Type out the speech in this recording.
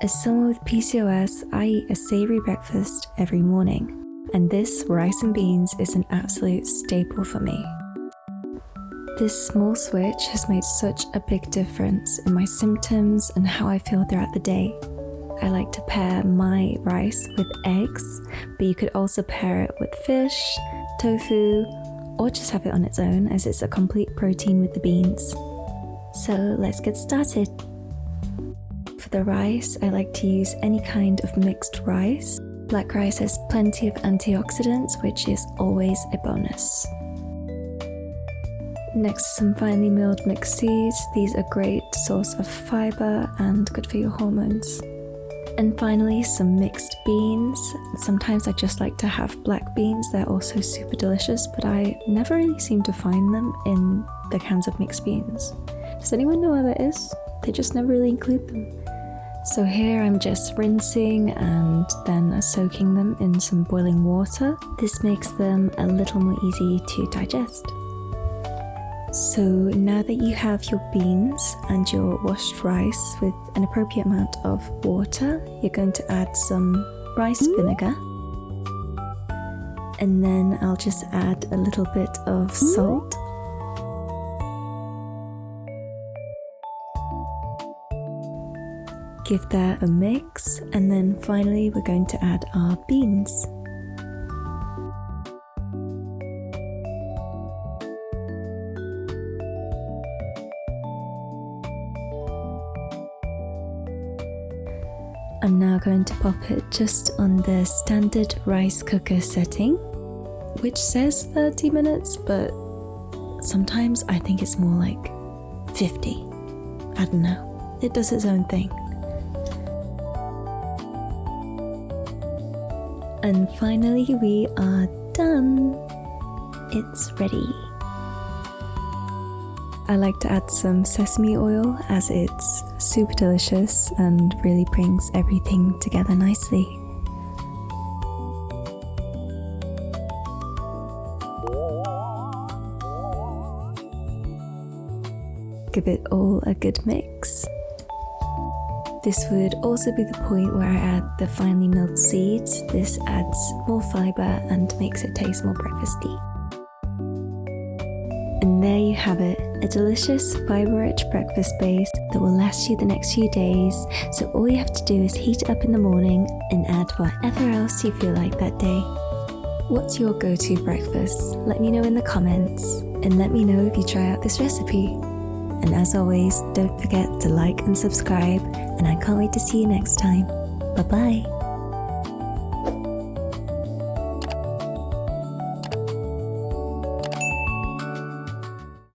As someone with PCOS, I eat a savory breakfast every morning, and this rice and beans is an absolute staple for me. This small switch has made such a big difference in my symptoms and how I feel throughout the day. I like to pair my rice with eggs, but you could also pair it with fish, tofu, or just have it on its own as it's a complete protein with the beans. So let's get started. For the rice, I like to use any kind of mixed rice. Black rice has plenty of antioxidants, which is always a bonus. Next, some finely milled mixed seeds. These are a great source of fiber and good for your hormones. And finally, some mixed beans. Sometimes I just like to have black beans. They're also super delicious, but I never really seem to find them in the cans of mixed beans. Does anyone know why that is? They just never really include them. So here I'm just rinsing and then soaking them in some boiling water. This makes them a little more easy to digest. So now that you have your beans and your washed rice with an appropriate amount of water, you're going to add some rice vinegar. And then I'll just add a little bit of salt. Give that a mix, and then finally we're going to add our beans. I'm now going to pop it just on the standard rice cooker setting, which says 30 minutes, but sometimes I think it's more like 50. I don't know. It does its own thing. And finally, we are done. It's ready. I like to add some sesame oil as it's super delicious and really brings everything together nicely. Give it all a good mix. This would also be the point where I add the finely milled seeds. This adds more fiber and makes it taste more breakfasty. And there you have it, a delicious fiber-rich breakfast base that will last you the next few days. So all you have to do is heat it up in the morning and add whatever else you feel like that day. What's your go-to breakfast? Let me know in the comments, and let me know if you try out this recipe. And as always, don't forget to like and subscribe, and I can't wait to see you next time. Bye bye.